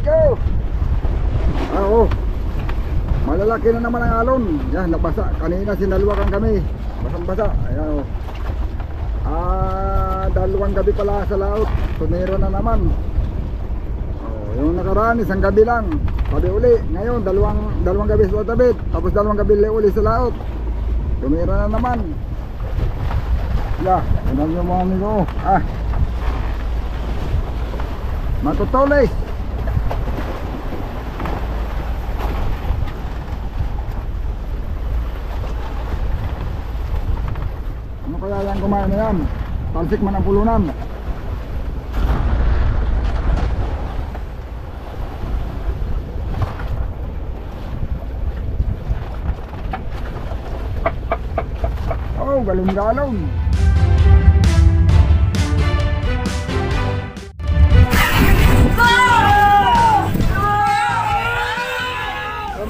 amigo. Oo. Malalaki na naman ang alon. Yan, nabasa. Kanina sinaluwakan kami. Basang-basa. Ayan o. Dalawang gabi pala sa laot. Tumira na naman. Yung nakaraan isang gabi lang. Sabi uli. Ngayon dalawang gabi sa tabit. Tapos dalawang gabi uli sa laot. Tumira na naman. Yeah, tignan nyo mga amigo. Matutuloy. Ano kaya yan kumain na yan? Talsik man ang pulunan. Oh, galong-galong.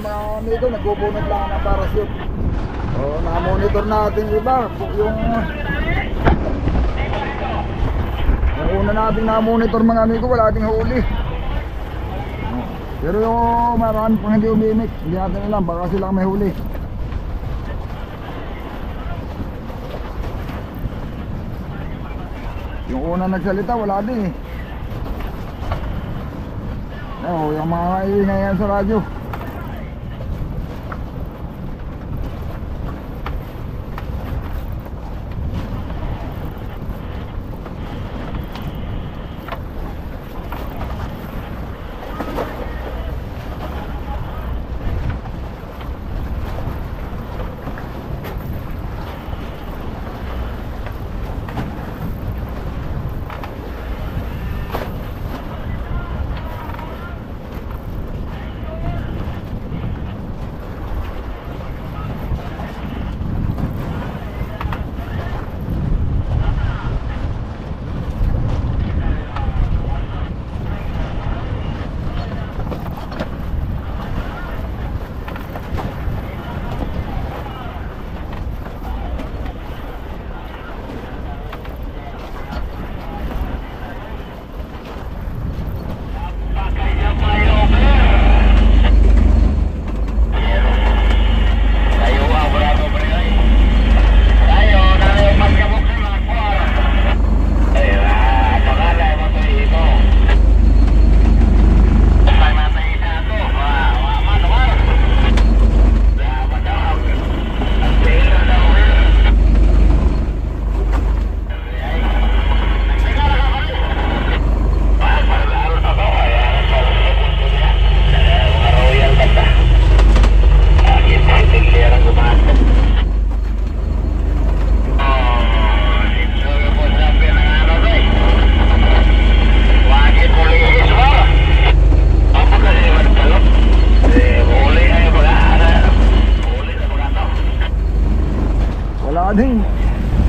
Mga amigo, nagbubunot lang ng parachute. Na-monitor natin iba. Yung una natin na-monitor mga amigo, wala ating huli. Pero yung marami pang hindi umimik. Hindi natin alam, baka silang may huli. Yung una nagsalita, wala din eh. Yung mga ingay yan sa radyo.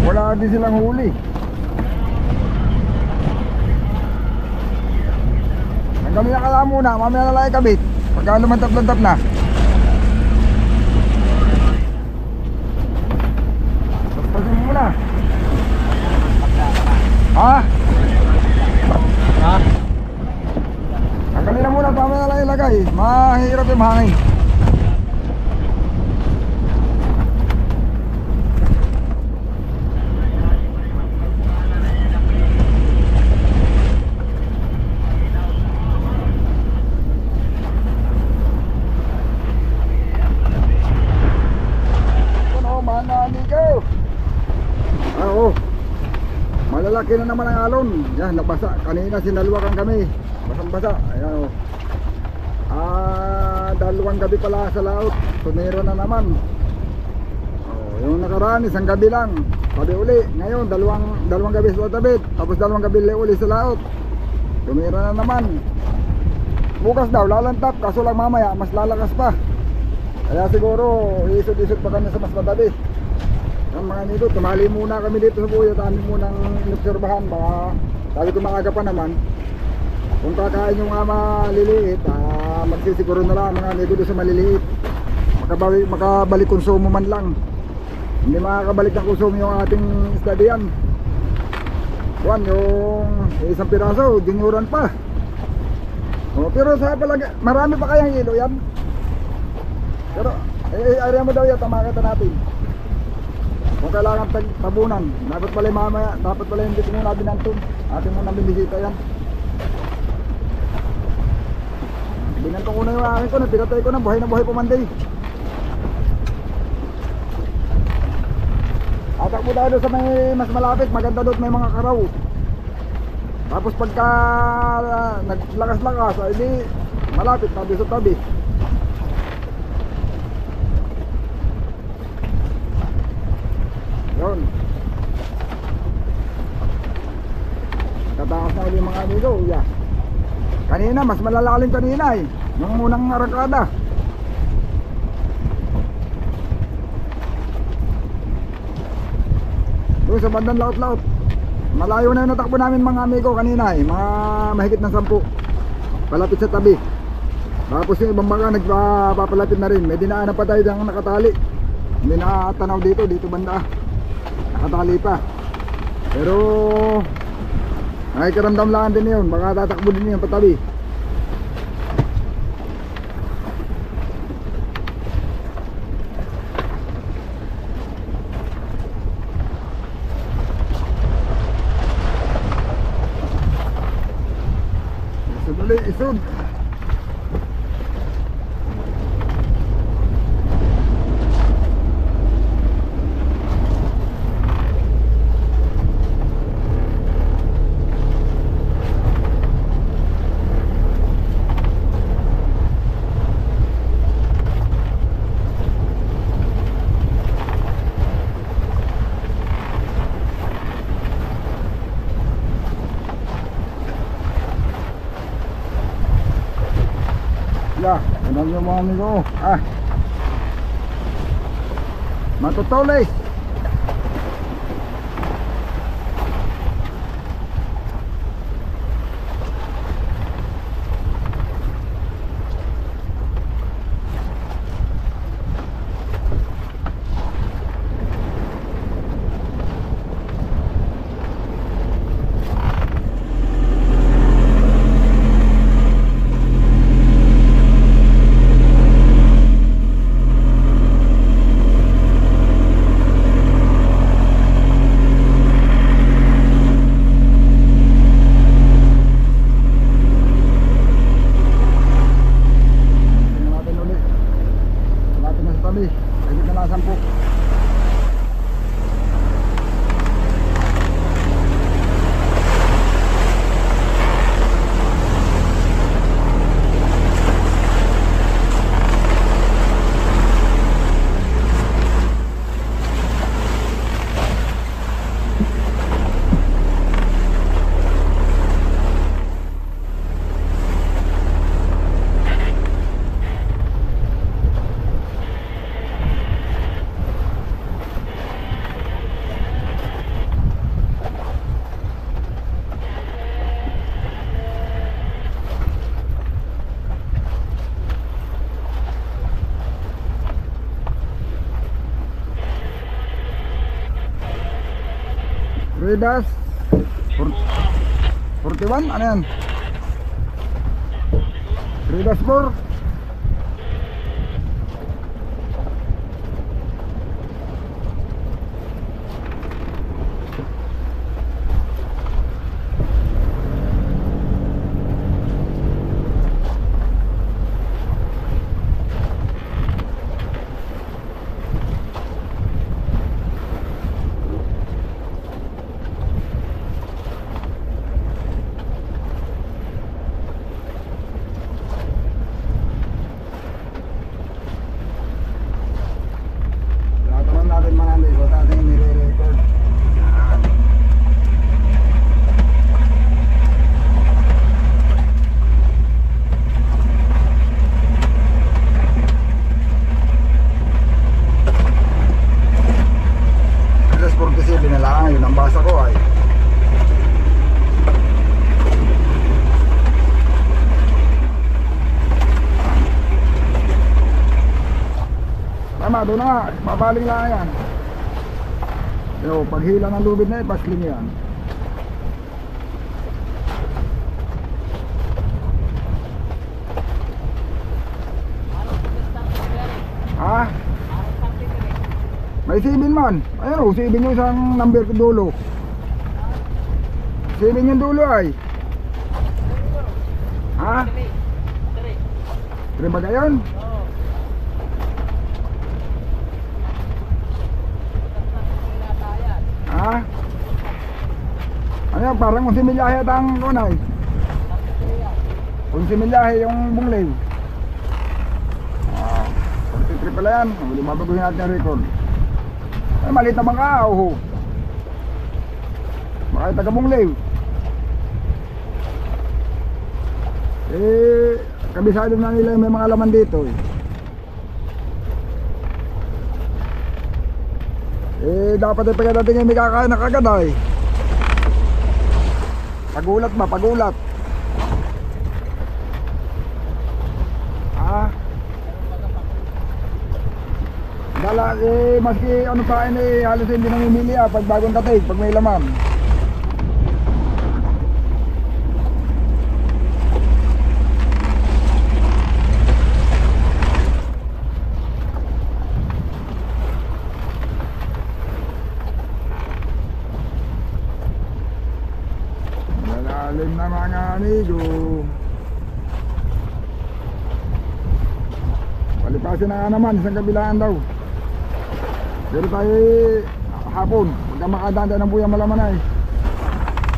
Wala din silang huli. Hanggang na kaya muna, mamaya na lang ikabit. Pagka lumantap-lantap na. Tapos muna. Ha? Hanggang na muna, mamaya na lang ilagay. Mahirap yung hangin. Malalaki na naman ang alon. Yan, nabasa. Kanina sinaluwakan kami. Basang-basa. Ayan o. Dalawang gabi pala sa laot. Tumira na naman. Yung nakaraan isang gabi lang. Sabi uli. Ngayon dalawang gabi sa tabit. Tapos dalawang gabi uli sa laot. Tumira na naman. Bukas daw lalantap. Kaso lang mamaya mas lalakas pa. Kaya siguro isod-isod pa kami sa mas matabi. Ang mga amigo, tumali muna kami dito sa buyo. Dami munang inobserbahan. Baka sabi ko maaga pa naman. Kung kakain yung mga maliliit, magsisiguro na lang mga amigo doon sa maliliit. Makabalik konsumo man lang. Hindi makakabalik ng konsumo yung ating isda diyan. Juan, yung isang piraso, junioran pa. Oh, pero sa palagi, marami pa kayang hilo yan. Pero, area mo daw yan, tamakita natin. Kung kailangan tabunan, dapat pala yung mamaya, dapat pala yung dito muna binantun. Atin muna binisita yan. Binantun ko na yung akin ko, pinatay ko na buhay pumanday. Atak mo tayo sa may mas malapit, maganda doon, may mga karaw. Tapos pagka naglakas-lakas, ay di malapit, tabi sa tabi. Yun. Tatakas na ulit mga amigo, yeah. Kanina, mas malalalim kanina eh. Nung munang arakada. Doon sa bandang laot-laot. Malayo na yung natakbo namin mga amigo kanina eh. Mga mahigit ng 10. Palapit sa tabi. Tapos yung ibang mga nagpapalapit na rin. May dinaanan pa tayo dyan nakatali. Hindi nakatanaw dito banda. Nakatali pa. Pero nakikaramdam lang din yun. Baka tatakbo din yun patabi. Isod. Ya, ganun yung mga amigo. Matutulis. Redas 41, ano yan? Redas 4. Doon na nga, babaling lang yan. Yo, paghila ng lubid na pasling yan. Ay 7 man. Ayun o, 7 yung isang number ko dulo. 7 yung dulo ay. Ha? 3 ba gayon? Ha? Ano parang kung similyahe at ang kunay. Kung similyahe yung bunglew. 43 pala yan. Hindi mabaguhin natin ang record. Ay maliit na bangka. Oh. Baka taga bunglew. Kabisado na nila may mga laman dito dapat pagkadating may kakain na kagad ay. Pagulat ba? Pagulat. Dala maski ano pa halos hindi namimili pag bagong katig, pag may laman. Malalim na mga amigo. Palipasin na nga naman, isang kabilaan daw. Pero tayo hapon, pagka makadanda ng buyang malaman ay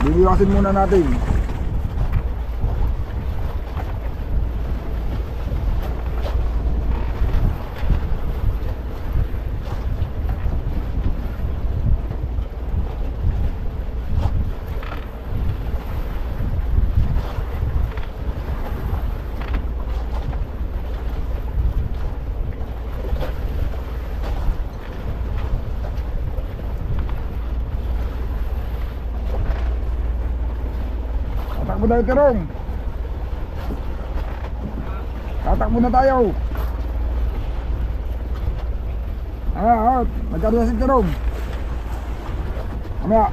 bibiwasin muna natin. Tatakbo tayo, Terong. Tatakbo na tayo. Nagkaroon na si Terong. Mamaya.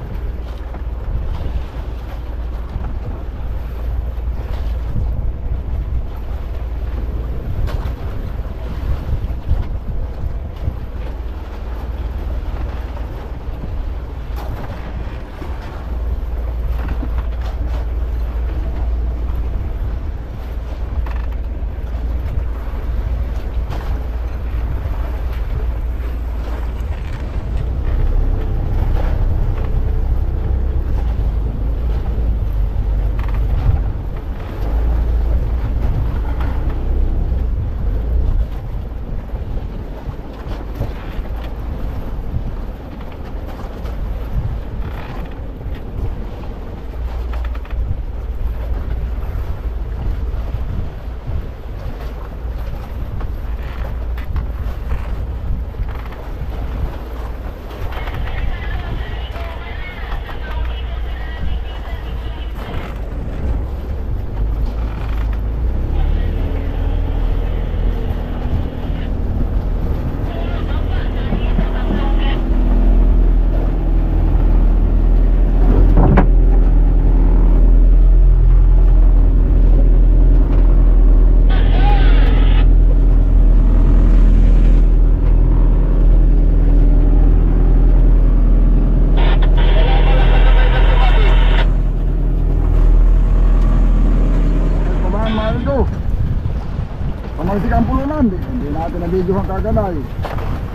Pamalsik ang pulunan, hindi natin na-videohan kagad ay.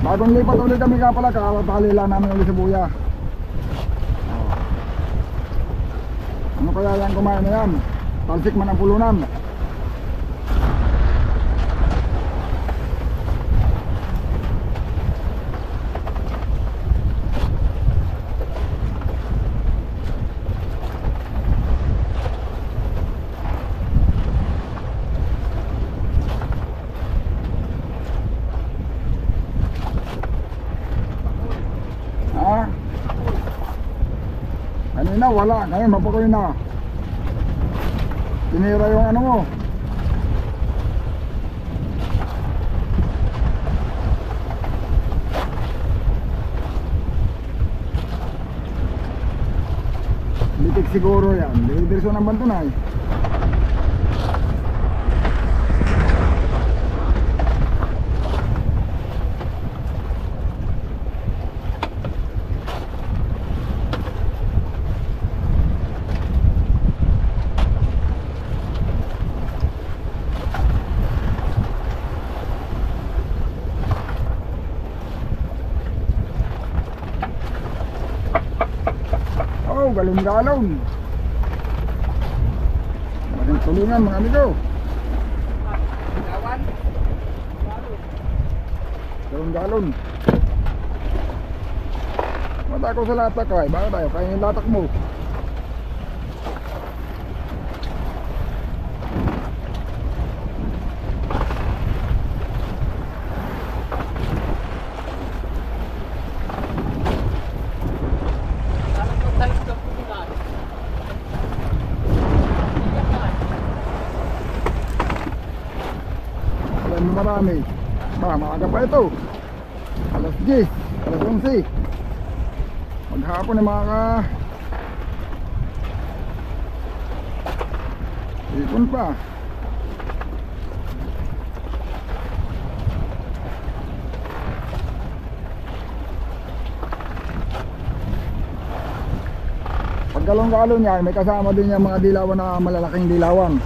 Bagong lipat ulit kami ka pala, kakatali lang namin ulit sa buya. Ano kaya yan kumain na yan? Talsik man ang pulunan. Kanina wala, ngayon mapakoy na. Tinira yung ano mo. Bitik siguro yan, deliverso ng Bantunay. galon-galon. Malaking tulungan mga amigo. Galon-galon. Mata ko sa latak ay, baka tayo, kaya yung latak mo. Alam mo marami. Maaga pa ito. Alas 10, alas 11. Maghapon ay mga ipon pa. Pag galong-galon yan, may kasama din yung mga dilawan na malalaking dilawan.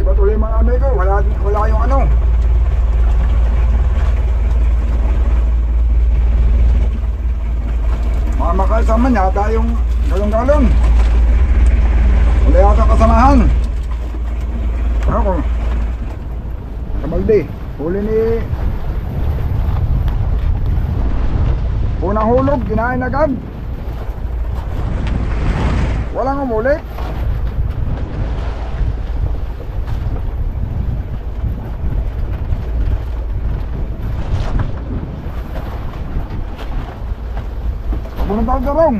Patuloy mga amigo, wala yung ano. Mga makasama yata yung galon-galon. Wala yata kasamahan. Ako Kabaldi, huli ni unang hulog, kinain agad. Walang umuli. Punong tawag darong.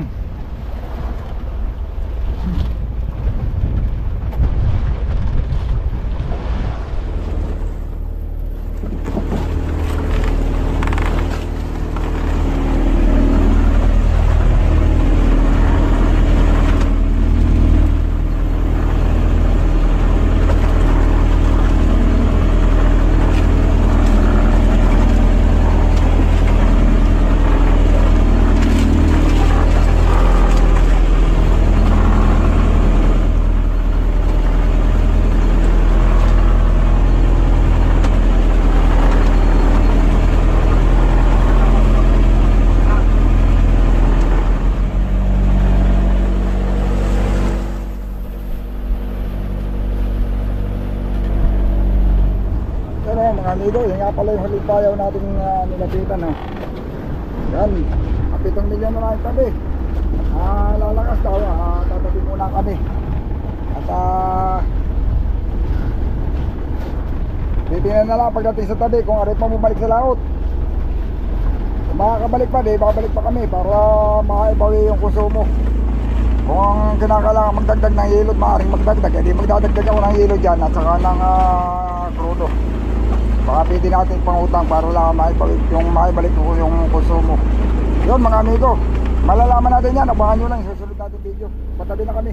Mga amigo, yan nga pala yung huling payaw natin nilapitan ha. Yan, 7 milyon na lang tabi. Lalakas daw, tatabi muna kami. At titingnan na lang pagdating sa tabi kung arit mo bumalik sa laot. Kung makakabalik pa, di babalik pa kami para makaibawi yung konsumo. Kung kinakailangan magdagdag ng yelo, maaaring magdagdag, di magdadagdag ako ng yelo dyan at saka ng crudo. Baka pwede natin pangutang para lang maibalik ko yung konsumo. Yun mga amigo, malalaman natin yan, abangan nyo lang yung susunod natin video. Patabi na kami.